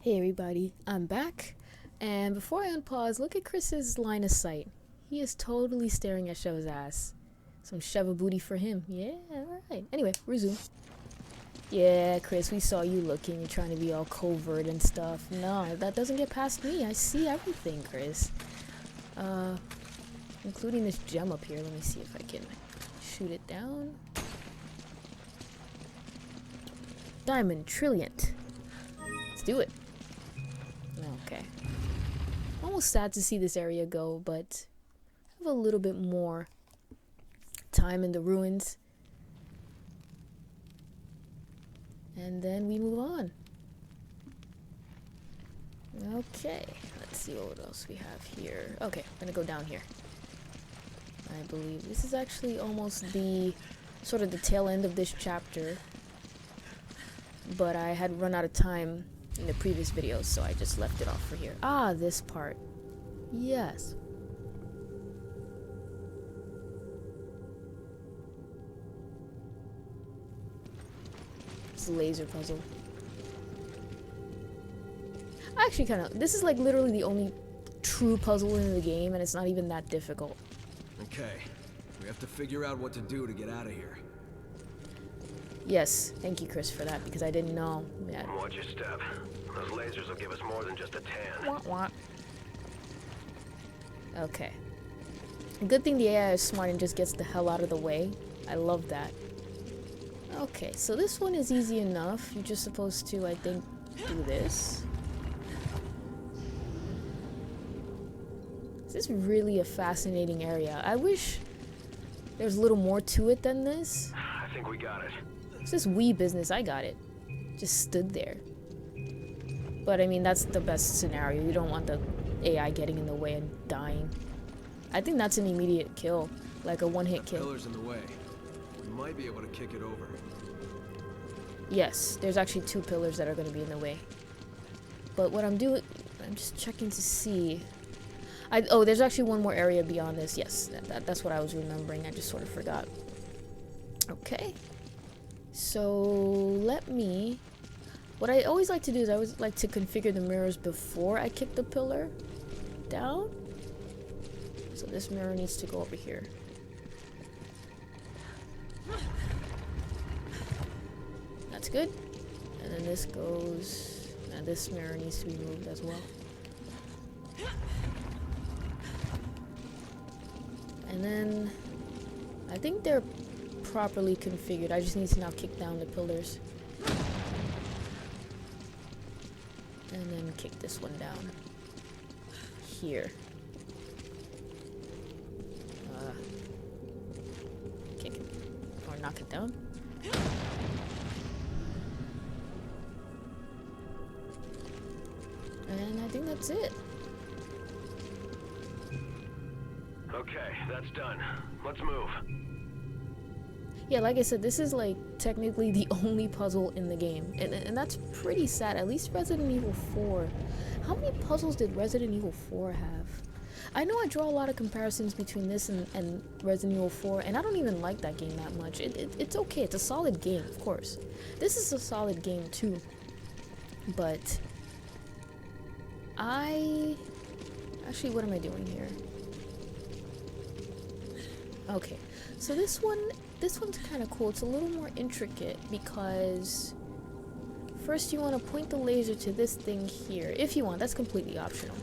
Hey everybody, I'm back, and before I unpause, look at Chris's line of sight. He is totally staring at Sheva's ass. Some Sheva booty for him. Yeah, alright. Anyway, resume. Yeah, Chris, we saw you looking. You're trying to be all covert and stuff. No, that doesn't get past me. I see everything, Chris. Including this gem up here. Let me see if I can shoot it down. Diamond Trilliant. Let's do it. Okay. Almost sad to see this area go, but have a little bit more time in the ruins. And then we move on. Okay, let's see what else we have here. Okay, I'm gonna go down here. I believe this is actually almost the sort of the tail end of this chapter, but I had run out of time in the previous videos, so I just left it off for here. Ah, this part. Yes. It's a laser puzzle. Actually, this is like literally the only true puzzle in the game, and it's not even that difficult. Okay, we have to figure out what to do to get out of here. Yes, thank you, Chris, for that, because I didn't know. Yeah. Watch your step. Those lasers will give us more than just a tan. Wah, wah. Okay. Good thing the AI is smart and just gets the hell out of the way. I love that. Okay, so this one is easy enough. You're just supposed to, I think, do this. This is really a fascinating area. I wish there's a little more to it than this. I think we got it. It's this wee business. I got it. Just stood there. But I mean, that's the best scenario. You don't want the AI getting in the way and dying. I think that's an immediate kill, like a one-hit kill. Pillar's in the way. We might be able to kick it over. Yes, there's actually two pillars that are going to be in the way. But what I'm doing, I'm just checking to see. Oh, there's actually one more area beyond this. Yes, that's what I was remembering. I just sort of forgot. Okay. So let me. What I always like to do is I always like to configure the mirrors before I kick the pillar down. So this mirror needs to go over here. That's good. And then this goes. And this mirror needs to be moved as well. And then I think they're properly configured. I just need to now kick down the pillars. And then kick this one down. Here. Kick it. Or knock it down. And I think that's it. Okay, that's done. Let's move. Yeah, like I said, this is like technically the only puzzle in the game. And that's pretty sad. At least Resident Evil 4. How many puzzles did Resident Evil 4 have? I know I draw a lot of comparisons between this and Resident Evil 4, and I don't even like that game that much. It's okay. It's a solid game, of course. This is a solid game too. But actually, what am I doing here? Okay, so this one's kind of cool. It's a little more intricate because first you want to point the laser to this thing here. If you want, that's completely optional.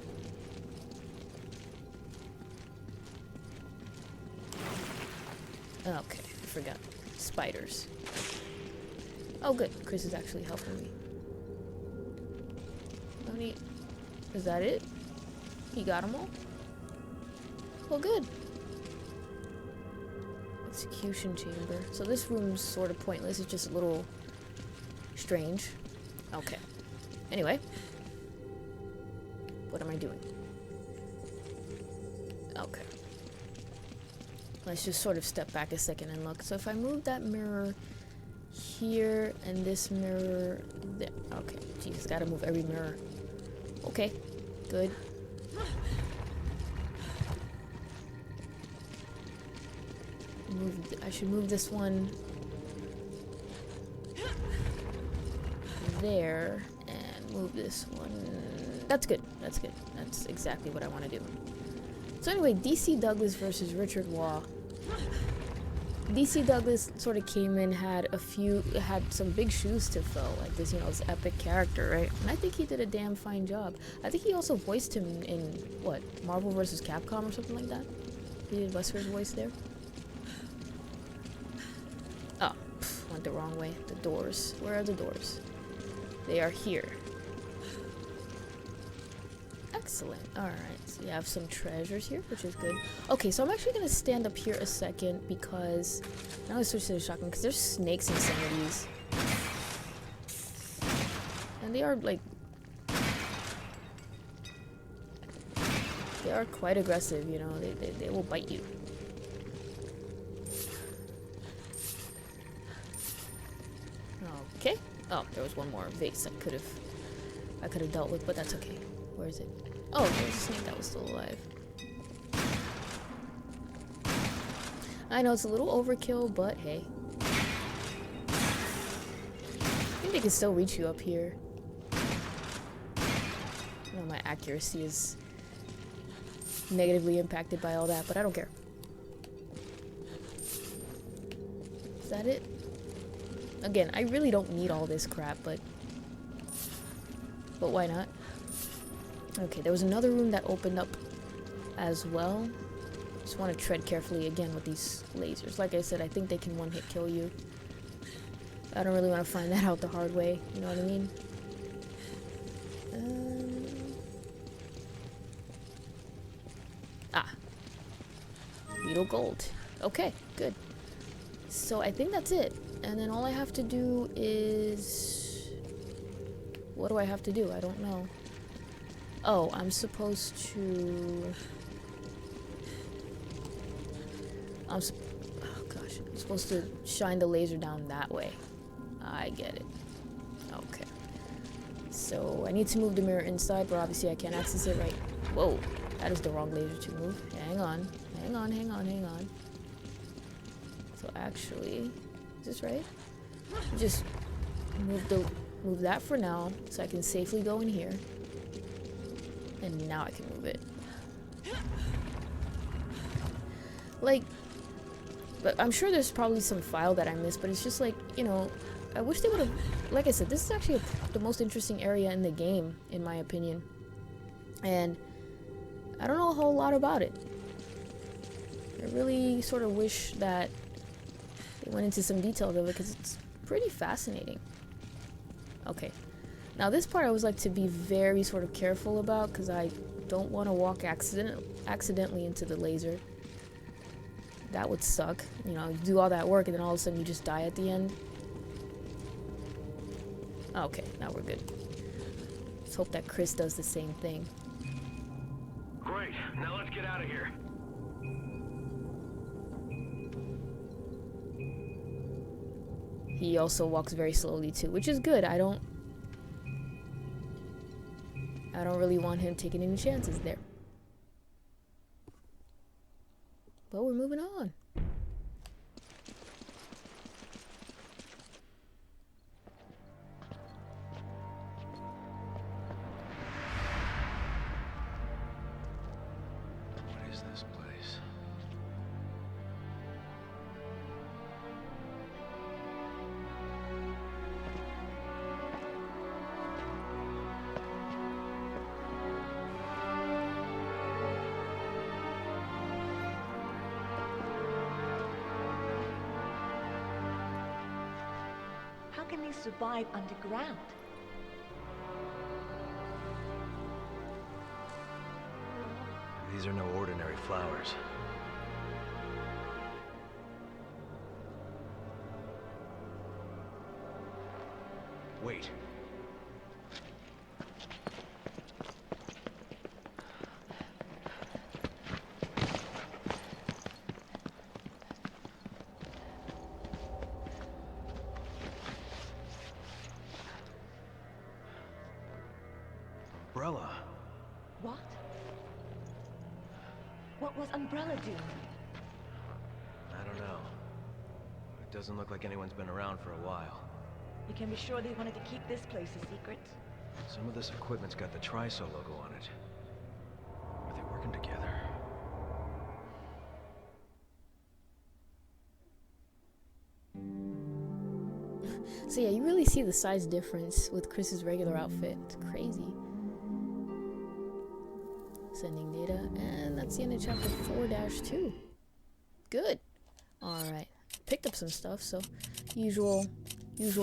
Okay, I forgot. Spiders. Oh good, Chris is actually helping me. Is that it? He got them all? Well, good. Execution chamber. So this room's sort of pointless. It's just a little strange. Okay. Anyway. What am I doing? Okay. Let's just sort of step back a second and look. So if I move that mirror here and this mirror there. Okay. Jesus, gotta move every mirror. Okay. Good. I should move this one there and move this one. That's good. That's good. That's exactly what I want to do. So anyway, DC Douglas versus Richard Waugh. DC Douglas sort of came in, had some big shoes to fill, like this, this epic character, right? And I think he did a damn fine job. I think he also voiced him in what, Marvel vs. Capcom or something like that. He did Wesker's voice there. Oh, went the wrong way. The doors. Where are the doors? They are here. Excellent. Alright, so you have some treasures here, which is good. Okay, so I'm actually going to stand up here a second because... Now I switch to the shotgun because there's snakes in some of these. And they are, like... They are quite aggressive, they will bite you. Okay. Oh, there was one more vase I could have dealt with, but that's okay. Where is it? Oh, there's a snake that was still alive. I know it's a little overkill, but hey. I think they can still reach you up here. I know my accuracy is negatively impacted by all that, but I don't care. Is that it? Again, I really don't need all this crap, but why not? Okay, there was another room that opened up as well. Just want to tread carefully again with these lasers. Like I said, I think they can one-hit kill you. I don't really want to find that out the hard way, you know what I mean? Beetle gold. Okay, good. So I think that's it. And then all I have to do is... What do I have to do? I don't know. Oh, I'm supposed to... oh gosh. I'm supposed to shine the laser down that way. I get it. Okay. So I need to move the mirror inside, but obviously I can't access it right... Whoa. That is the wrong laser to move. Hang on. Hang on, hang on, hang on. So actually... Is this right? Just move that for now, so I can safely go in here. And now I can move it. Like, but I'm sure there's probably some file that I missed, but it's just like, I wish they would have, like I said, this is actually the most interesting area in the game, in my opinion. And I don't know a whole lot about it. I really sort of wish that they went into some details of it, because it's pretty fascinating. Okay. Now this part I always like to be very sort of careful about, because I don't want to walk accidentally into the laser. That would suck. You do all that work and then all of a sudden you just die at the end. Okay, now we're good. Let's hope that Chris does the same thing. Great, now let's get out of here. He also walks very slowly too, which is good. I don't really want him taking any chances there. But we're moving on. What is this place? How can they survive underground? These are no ordinary flowers. Wait. Umbrella. What? What was Umbrella doing? I don't know. It doesn't look like anyone's been around for a while. You can be sure they wanted to keep this place a secret. Some of this equipment's got the Triso logo on it. Are they working together? So yeah, you really see the size difference with Chris's regular outfit. It's crazy. Sending data, and that's the end of chapter 4-2. Good. Alright. Picked up some stuff, so usual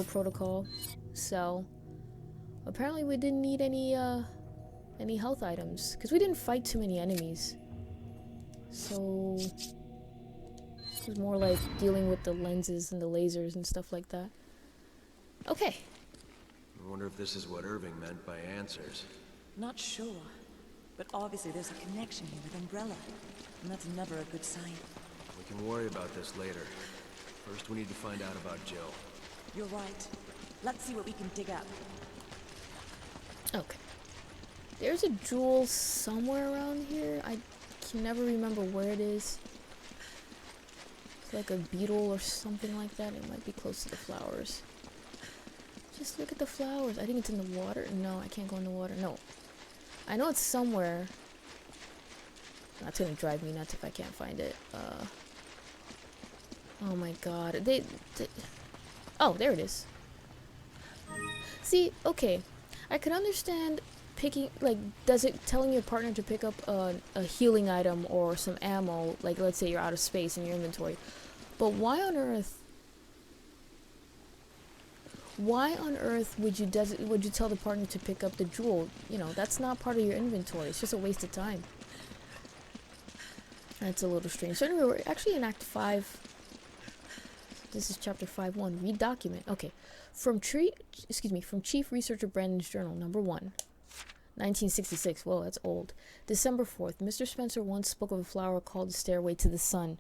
protocol. Sell. Apparently we didn't need any health items, because we didn't fight too many enemies. So it was more like dealing with the lenses and the lasers and stuff like that. Okay. I wonder if this is what Irving meant by answers. Not sure. But obviously there's a connection here with Umbrella. And that's never a good sign. We can worry about this later. First, we need to find out about Jill. You're right. Let's see what we can dig up. Okay. There's a jewel somewhere around here. I can never remember where it is. It's like a beetle or something like that. It might be close to the flowers. Just look at the flowers. I think it's in the water. No, I can't go in the water. No. I know it's somewhere. That's gonna drive me nuts if I can't find it. Oh my god. They oh, there it is. See, okay. I could understand picking, like, telling your partner to pick up a healing item or some ammo, like let's say you're out of space in your inventory. But why on earth would you tell the partner to pick up the jewel? You know, that's not part of your inventory. It's just a waste of time. That's a little strange. So anyway, we're actually in Act 5. This is Chapter 5-1. Read document. Okay. From Chief Researcher Brandon's Journal, number 1. 1966. Whoa, that's old. December 4th. Mr. Spencer once spoke of a flower called the Stairway to the Sun.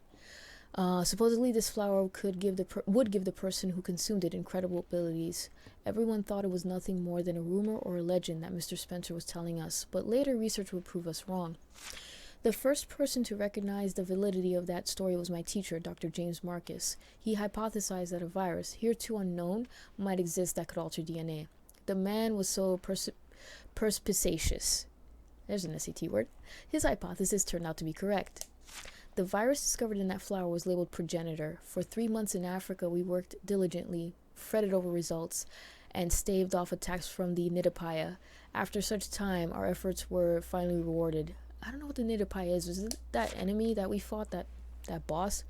Supposedly this flower would give the person who consumed it incredible abilities. Everyone thought it was nothing more than a rumor or a legend that Mr. Spencer was telling us, but later research would prove us wrong. The first person to recognize the validity of that story was my teacher, Dr. James Marcus. He hypothesized that a virus, hereto unknown, might exist that could alter DNA. The man was so perspicacious. There's an SAT word. His hypothesis turned out to be correct. The virus discovered in that flower was labeled progenitor. For 3 months in Africa, we worked diligently, fretted over results, and staved off attacks from the Nidapaya. After such time, our efforts were finally rewarded. I don't know what the Nidapaya is. Was it that enemy that we fought, that boss?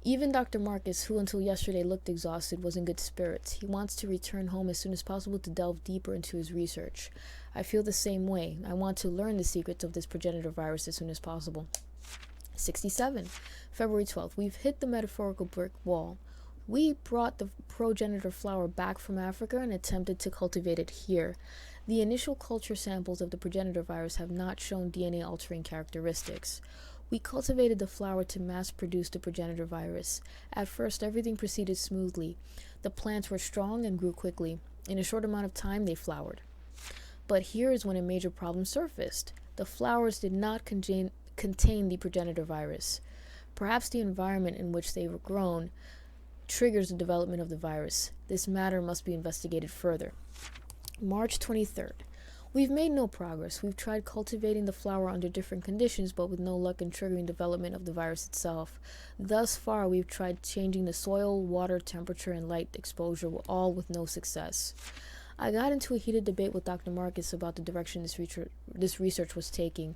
Even Dr. Marcus, who until yesterday looked exhausted, was in good spirits. He wants to return home as soon as possible to delve deeper into his research. I feel the same way. I want to learn the secrets of this progenitor virus as soon as possible. 67. February 12th. We've hit the metaphorical brick wall. We brought the progenitor flower back from Africa and attempted to cultivate it here. The initial culture samples of the progenitor virus have not shown DNA altering characteristics. We cultivated the flower to mass produce the progenitor virus. At first, everything proceeded smoothly. The plants were strong and grew quickly. In a short amount of time, they flowered. But here is when a major problem surfaced. The flowers did not contain the progenitor virus. Perhaps the environment in which they were grown triggers the development of the virus. This matter must be investigated further. March 23rd. We've made no progress. We've tried cultivating the flower under different conditions, but with no luck in triggering development of the virus itself. Thus far, we've tried changing the soil, water, temperature, and light exposure, all with no success. I got into a heated debate with Dr. Marcus about the direction this research was taking.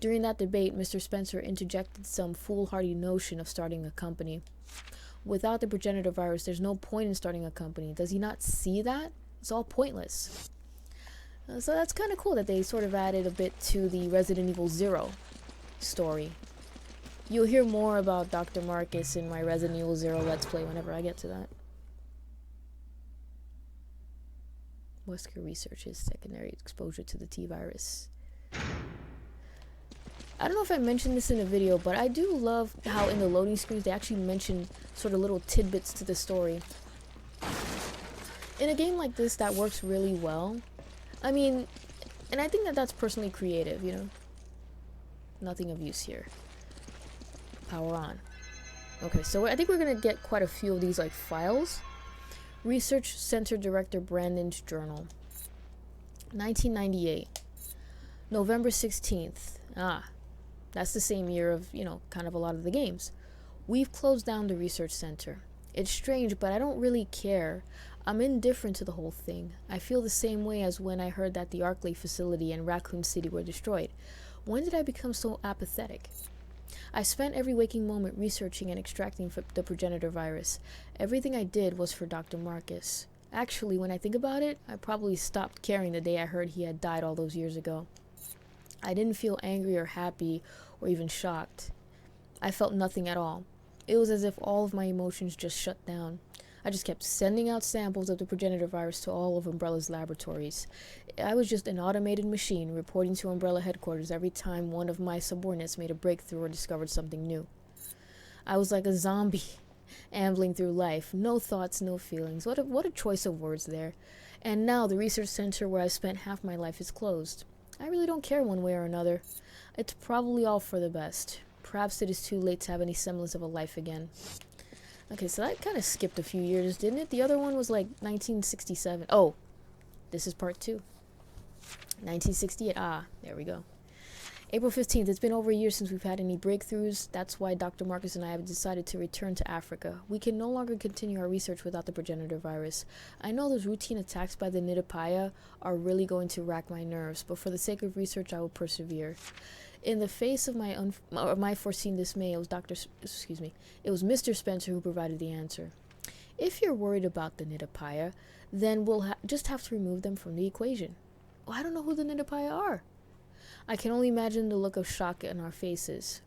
During that debate, Mr. Spencer interjected some foolhardy notion of starting a company. Without the progenitor virus, there's no point in starting a company. Does he not see that? It's all pointless. So that's kind of cool that they sort of added a bit to the Resident Evil 0 story. You'll hear more about Dr. Marcus in my Resident Evil 0 Let's Play whenever I get to that. Wesker researches secondary exposure to the T-virus. I don't know if I mentioned this in a video, but I do love how in the loading screens they actually mention sort of little tidbits to the story. In a game like this, that works really well. I mean, and I think that that's personally creative, you know? Nothing of use here. Power on. Okay, so I think we're gonna get quite a few of these, like, files. Research Center Director Brandon's Journal. 1998. November 16th. Ah, that's the same year of, kind of a lot of the games. We've closed down the research center. It's strange, but I don't really care. I'm indifferent to the whole thing. I feel the same way as when I heard that the Arklay facility and Raccoon City were destroyed. When did I become so apathetic? I spent every waking moment researching and extracting the progenitor virus. Everything I did was for Dr. Marcus. Actually, when I think about it, I probably stopped caring the day I heard he had died all those years ago. I didn't feel angry or happy or even shocked. I felt nothing at all. It was as if all of my emotions just shut down. I just kept sending out samples of the progenitor virus to all of Umbrella's laboratories. I was just an automated machine reporting to Umbrella headquarters every time one of my subordinates made a breakthrough or discovered something new. I was like a zombie, ambling through life. No thoughts, no feelings. What a choice of words there. And now the research center where I spent half my life is closed. I really don't care one way or another. It's probably all for the best. Perhaps it is too late to have any semblance of a life again. Okay, so that kind of skipped a few years, didn't it? The other one was like 1967. Oh, this is part 2. 1968. Ah, there we go. April 15th. It's been over a year since we've had any breakthroughs. That's why Dr. Marcus and I have decided to return to Africa. We can no longer continue our research without the progenitor virus. I know those routine attacks by the Nidapaya are really going to rack my nerves, but for the sake of research, I will persevere. In the face of my foreseen dismay, it was Mr. Spencer who provided the answer. If you're worried about the Nidapaya, then we'll just have to remove them from the equation. Well, I don't know who the Nidapaya are. I can only imagine the look of shock on our faces.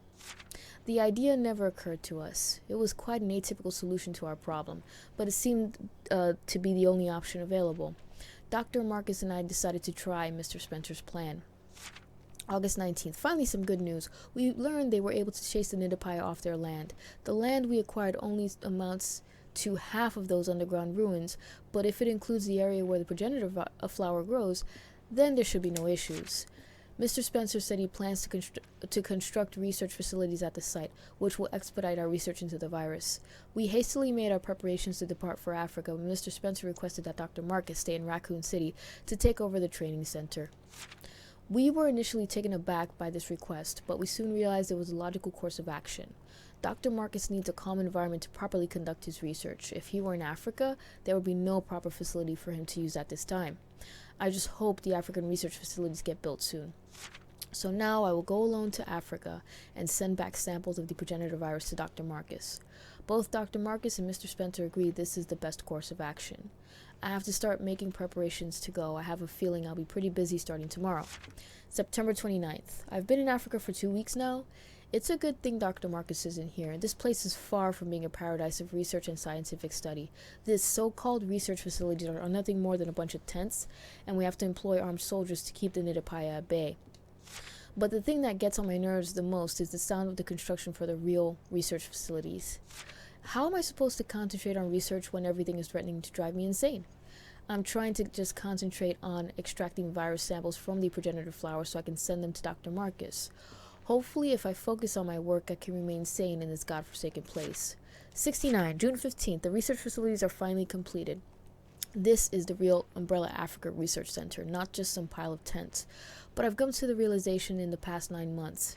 The idea never occurred to us. It was quite an atypical solution to our problem, but it seemed to be the only option available. Dr. Marcus and I decided to try Mr. Spencer's plan. August 19th. Finally some good news. We learned they were able to chase the Nidapaya off their land. The land we acquired only amounts to half of those underground ruins, but if it includes the area where the progenitor flower grows, then there should be no issues. Mr. Spencer said he plans to construct research facilities at the site, which will expedite our research into the virus. We hastily made our preparations to depart for Africa when Mr. Spencer requested that Dr. Marcus stay in Raccoon City to take over the training center. We were initially taken aback by this request, but we soon realized it was a logical course of action. Dr. Marcus needs a calm environment to properly conduct his research. If he were in Africa, there would be no proper facility for him to use at this time. I just hope the African research facilities get built soon. So now I will go alone to Africa and send back samples of the progenitor virus to Dr. Marcus. Both Dr. Marcus and Mr. Spencer agree this is the best course of action. I have to start making preparations to go. I have a feeling I'll be pretty busy starting tomorrow. September 29th. I've been in Africa for 2 weeks now. It's a good thing Dr. Marcus isn't here. This place is far from being a paradise of research and scientific study. These so-called research facilities are nothing more than a bunch of tents, and we have to employ armed soldiers to keep the Nidapaya at bay. But the thing that gets on my nerves the most is the sound of the construction for the real research facilities. How am I supposed to concentrate on research when everything is threatening to drive me insane? I'm trying to just concentrate on extracting virus samples from the progenitor flower so I can send them to Dr. Marcus. Hopefully, if I focus on my work, I can remain sane in this godforsaken place. 69. June 15th. The research facilities are finally completed. This is the real Umbrella Africa Research Center, not just some pile of tents. But I've come to a realization in the past 9 months.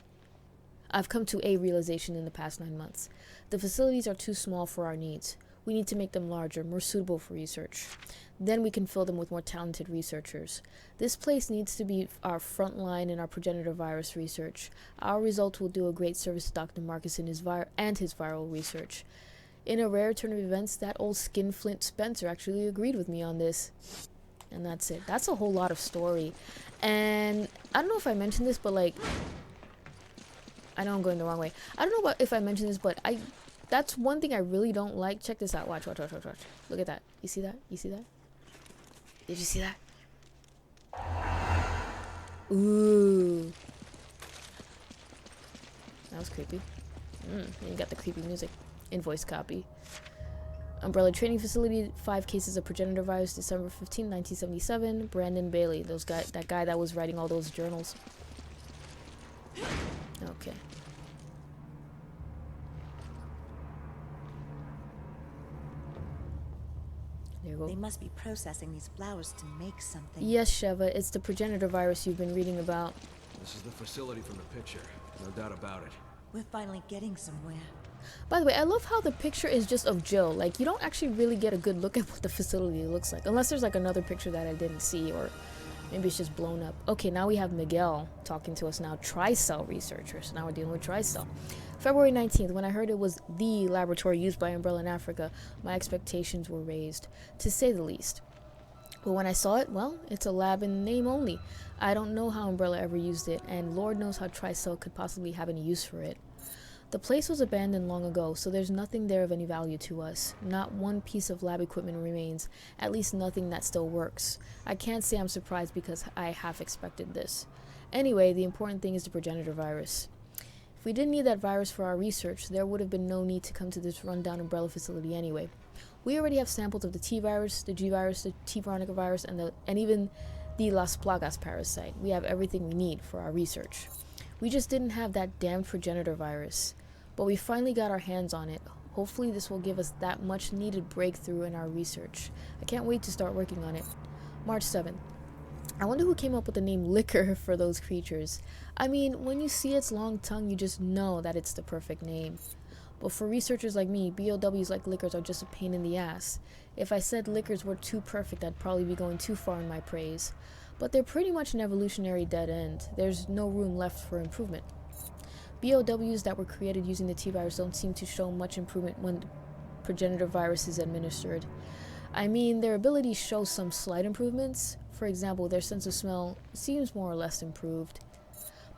The facilities are too small for our needs. We need to make them larger, more suitable for research. Then we can fill them with more talented researchers. This place needs to be our front line in our progenitor virus research. Our results will do a great service to Dr. Marcus and his viral research. In a rare turn of events, that old skinflint Spencer actually agreed with me on this. And that's it. That's a whole lot of story. And I don't know if I mentioned this, but like, I know I'm going the wrong way. I don't know if I mentioned this, but that's one thing I really don't like. Check this out. Watch. Look at that. You see that? Did you see that? Ooh. That was creepy. And you got the creepy music in voice copy. Umbrella Training Facility, 5 cases of progenitor virus, December 15, 1977. Brandon Bailey, that guy that was writing all those journals. Okay. There you go. They must be processing these flowers to make something. Yes, Sheva, it's the progenitor virus you've been reading about. This is the facility from the picture. No doubt about it. We're finally getting somewhere. By the way, I love how the picture is just of Jill. Like, you don't actually really get a good look at what the facility looks like. Unless there's like another picture that I didn't see, or maybe it's just blown up. Okay, now we have Miguel talking to us now. Tricell researchers. Now we're dealing with Tricell. February 19th, when I heard it was the laboratory used by Umbrella in Africa, my expectations were raised, to say the least. But when I saw it, well, it's a lab in name only. I don't know how Umbrella ever used it, and Lord knows how Tricell could possibly have any use for it. The place was abandoned long ago, so there's nothing there of any value to us. Not one piece of lab equipment remains, at least nothing that still works. I can't say I'm surprised because I half expected this. Anyway, the important thing is the progenitor virus. If we didn't need that virus for our research, there would have been no need to come to this rundown Umbrella facility anyway. We already have samples of the T virus, the G virus, the T Veronica virus, and even the Las Plagas parasite. We have everything we need for our research. We just didn't have that damned progenitor virus. But we finally got our hands on it. Hopefully this will give us that much needed breakthrough in our research. I can't wait to start working on it. March 7th. I wonder who came up with the name Licker for those creatures. I mean, when you see its long tongue, you just know that it's the perfect name. But for researchers like me, BOWs like Lickers are just a pain in the ass. If I said Lickers were too perfect, I'd probably be going too far in my praise. But they're pretty much an evolutionary dead end. There's no room left for improvement. BOWs that were created using the T-virus don't seem to show much improvement when the progenitor virus is administered. I mean, their abilities show some slight improvements. For example, their sense of smell seems more or less improved.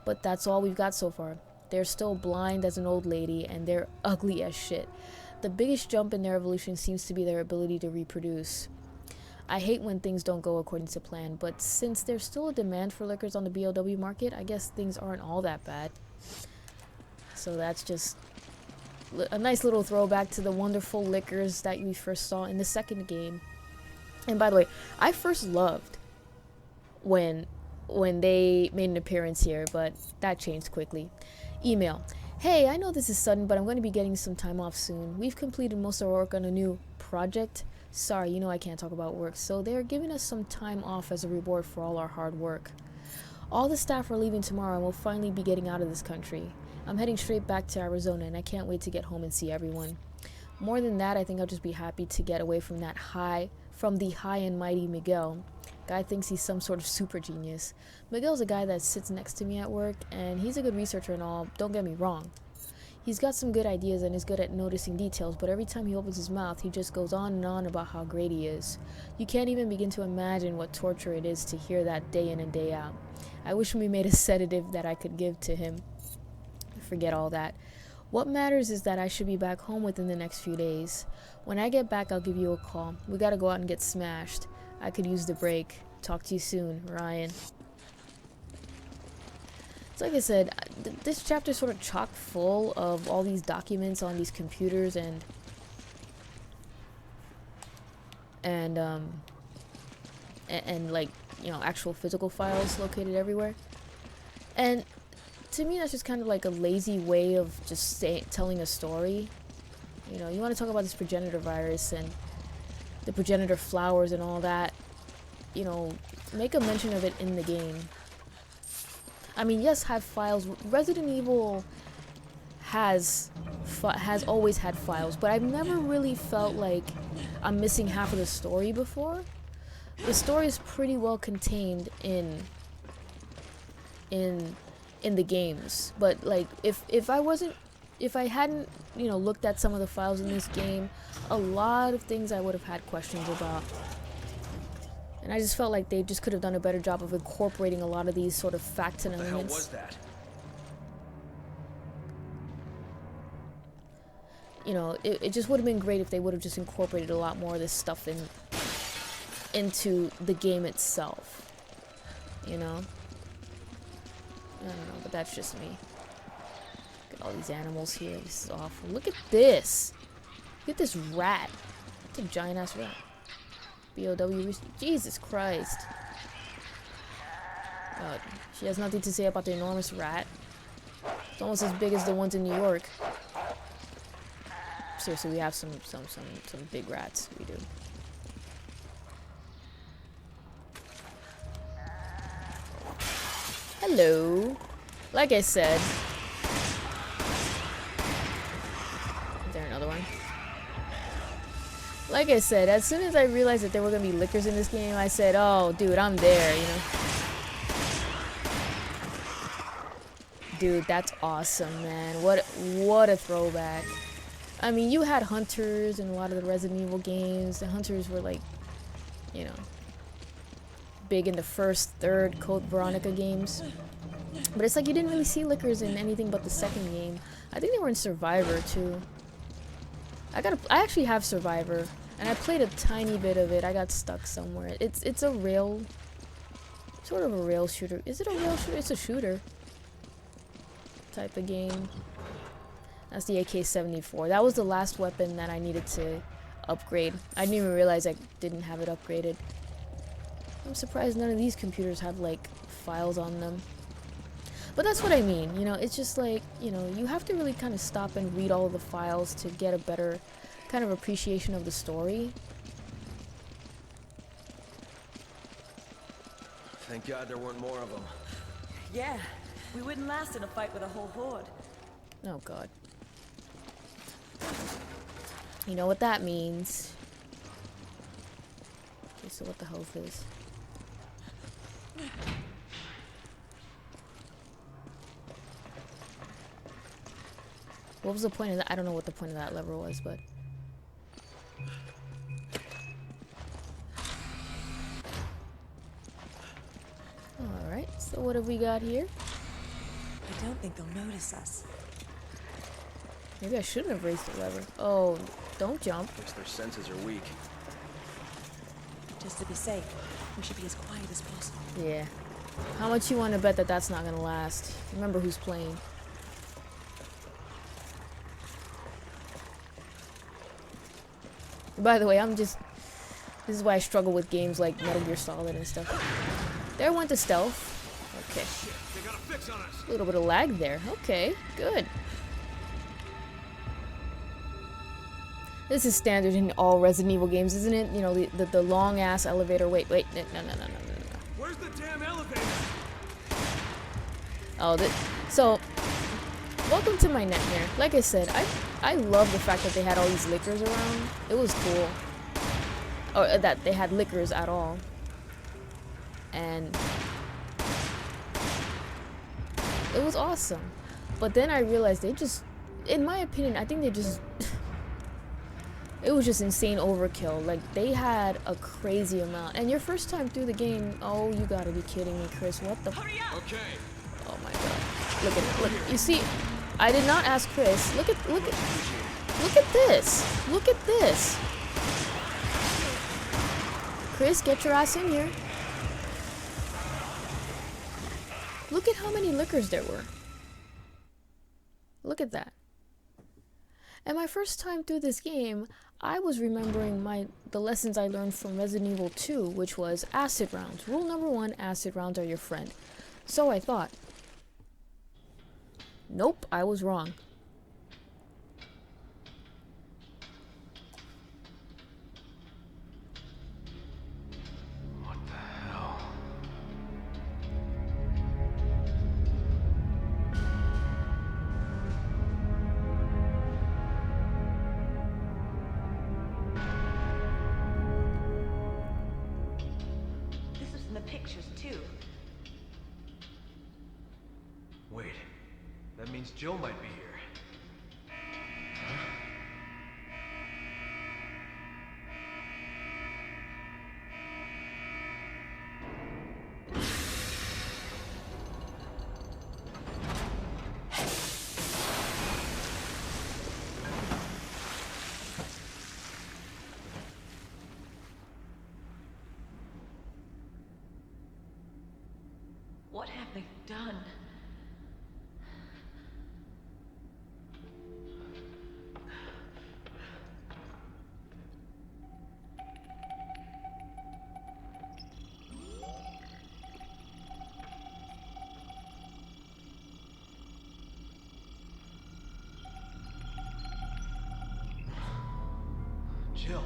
But that's all we've got so far. They're still blind as an old lady, and they're ugly as shit. The biggest jump in their evolution seems to be their ability to reproduce. I hate when things don't go according to plan, but since there's still a demand for Lickers on the BOW market, I guess things aren't all that bad. So that's just a nice little throwback to the wonderful Lickers that we first saw in the second game. And by the way, I first loved when they made an appearance here, but that changed quickly. Email. Hey, I know this is sudden, but I'm going to be getting some time off soon. We've completed most of our work on a new project. Sorry, you know I can't talk about work, so they're giving us some time off as a reward for all our hard work. All the staff are leaving tomorrow and we'll finally be getting out of this country. I'm heading straight back to Arizona and I can't wait to get home and see everyone. More than that, I think I'll just be happy to get away from the high and mighty Miguel. Guy thinks he's some sort of super genius. Miguel's a guy that sits next to me at work, and he's a good researcher and all, don't get me wrong. He's got some good ideas and is good at noticing details, but every time he opens his mouth, he just goes on and on about how great he is. You can't even begin to imagine what torture it is to hear that day in and day out. I wish we made a sedative that I could give to him. Forget all that. What matters is that I should be back home within the next few days. When I get back, I'll give you a call. We gotta go out and get smashed. I could use the break. Talk to you soon, Ryan. So like I said, this chapter is sort of chock full of all these documents on these computers and like, you know, actual physical files located everywhere. And to me, that's just kind of like a lazy way of just telling a story. You know, you want to talk about this progenitor virus and the progenitor flowers and all that. You know, make a mention of it in the game. I mean, yes, have files. Resident Evil has always had files, but I've never really felt like I'm missing half of the story before. The story is pretty well contained in the games, but like if I hadn't, you know, looked at some of the files in this game, a lot of things I would have had questions about. And I just felt like they just could have done a better job of incorporating a lot of these sort of facts and elements. What the hell was that? You know, it just would have been great if they would have just incorporated a lot more of this stuff into the game itself. You know? I don't know, but that's just me. Look at all these animals here. This is awful. Look at this. Look at this rat. It's a giant ass rat. BOW. Jesus Christ. She has nothing to say about the enormous rat. It's almost as big as the ones in New York. Seriously, we have some big rats. We do. Hello. Like I said. Is there another one? Like I said, as soon as I realized that there were gonna be lickers in this game, I said, oh, dude, I'm there, you know? Dude, that's awesome, man. What a throwback. I mean, you had hunters in a lot of the Resident Evil games. The hunters were like, you know, big in the first, third Code Veronica games. But it's like you didn't really see lickers in anything but the second game. I think they were in Survivor too. I actually have Survivor, and I played a tiny bit of it. I got stuck somewhere. It's a rail, sort of a rail shooter. Is it a rail shooter? It's a shooter type of game. That's the AK-74. That was the last weapon that I needed to upgrade. I didn't even realize I didn't have it upgraded. I'm surprised none of these computers have like files on them. But that's what I mean, you know, it's just like, you know, you have to really kind of stop and read all of the files to get a better kind of appreciation of the story. Thank God there weren't more of them. Yeah, we wouldn't last in a fight with a whole horde. Oh god. You know what that means. Okay, so what the hell is this? What was the point of that? I don't know what the point of that lever was, but... Alright, so what have we got here? I don't think they'll notice us. Maybe I shouldn't have raised the lever. Oh, don't jump. Guess their senses are weak. Just to be safe, we should be as quiet as possible. Yeah. How much you want to bet that that's not gonna last? Remember who's playing. By the way, this is why I struggle with games like Metal Gear Solid and stuff. There went the stealth. Okay. They got a fix on us. A little bit of lag there. Okay, good. This is standard in all Resident Evil games, isn't it? You know, the long ass elevator. Wait, no. Where's the damn elevator? Oh, so welcome to my nightmare. Like I said, I love the fact that they had all these lickers around. It was cool. Or that they had lickers at all. And it was awesome. But then I realized they just, in my opinion, I think they just it was just insane overkill. Like, they had a crazy amount. And your first time through the game, oh, you gotta be kidding me, Chris. What the? Hurry up! Okay. Oh my god. Look at it. Look. You see, I did not ask Chris. Look at this. Look at this. Chris, get your ass in here. Look at how many lickers there were. Look at that. And my first time through this game, I was remembering the lessons I learned from Resident Evil 2, which was acid rounds. Rule number 1, acid rounds are your friend. So I thought. Nope, I was wrong. What the hell? This was in the pictures, too. Wait. That means Jill might be here. What have they done? Jill.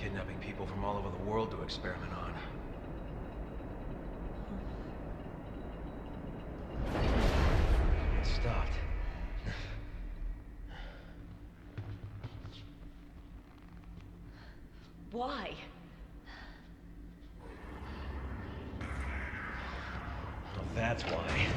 kidnapping people from all over the world to experiment on. It stopped. Why? Well, that's why.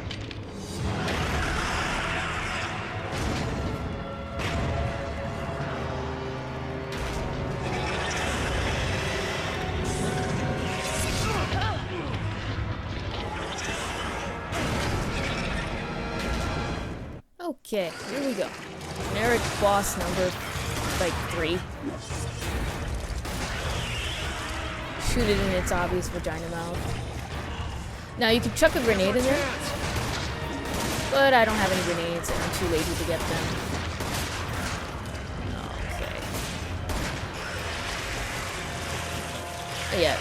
Okay, here we go. Generic boss number, like, 3. Shoot it in its obvious vagina mouth. Now, you can chuck a grenade in there, but I don't have any grenades, and I'm too lazy to get them. Okay. Yeah.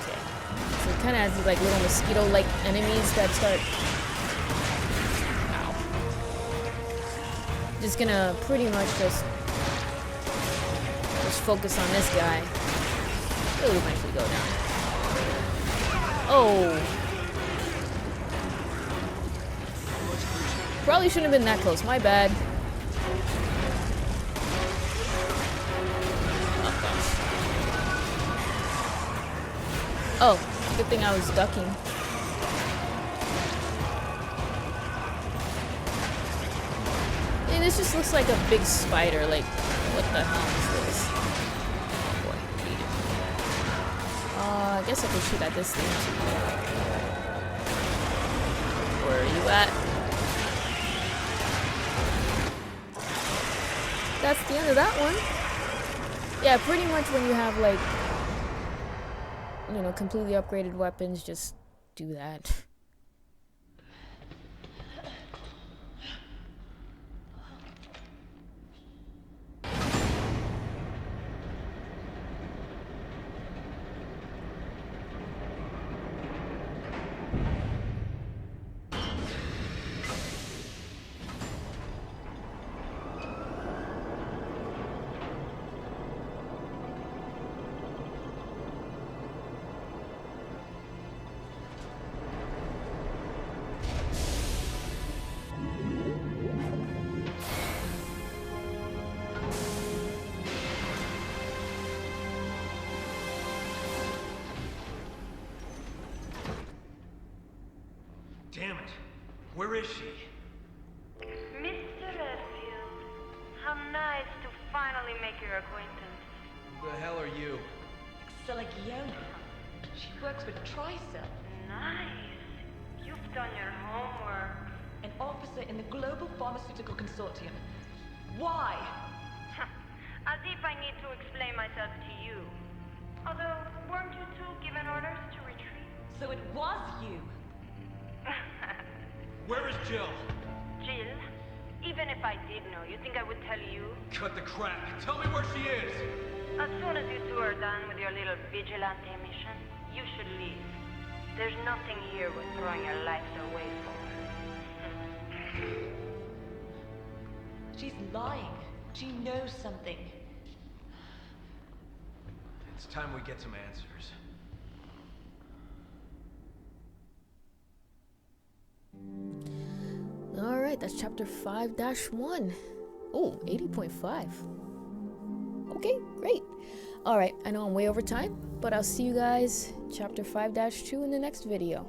Okay. So it kind of has, like, little mosquito-like enemies that start... Just gonna pretty much just focus on this guy. He'll eventually go down. Oh! Probably shouldn't have been that close. My bad. Oh, good thing I was ducking. This just looks like a big spider, like, what the hell is this? Oh boy, hate it. I guess I can shoot at this thing too. Where are you at? That's the end of that one. Yeah, pretty much when you have, like, you know, completely upgraded weapons, just do that. Damn it. Where is she? Mr. Redfield, how nice to finally make your acquaintance. Who the hell are you? Selagiona. She works for Tricell, Nice. You've done your homework. an officer in the Global Pharmaceutical Consortium. Why? As if I need to explain myself to you. Although, weren't you two given orders to retreat? So it was you. Where is Jill? Jill, even if I did know, you think I would tell you? Cut the crap. Tell me where she is. As soon as you two are done with your little vigilante mission, you should leave. There's nothing here worth throwing your lives away for. She's lying. She knows something. It's time we get some answers. Alright, that's chapter 5-1. Oh, 80.5. Okay, great. Alright, I know I'm way over time, but I'll see you guys chapter 5-2 in the next video.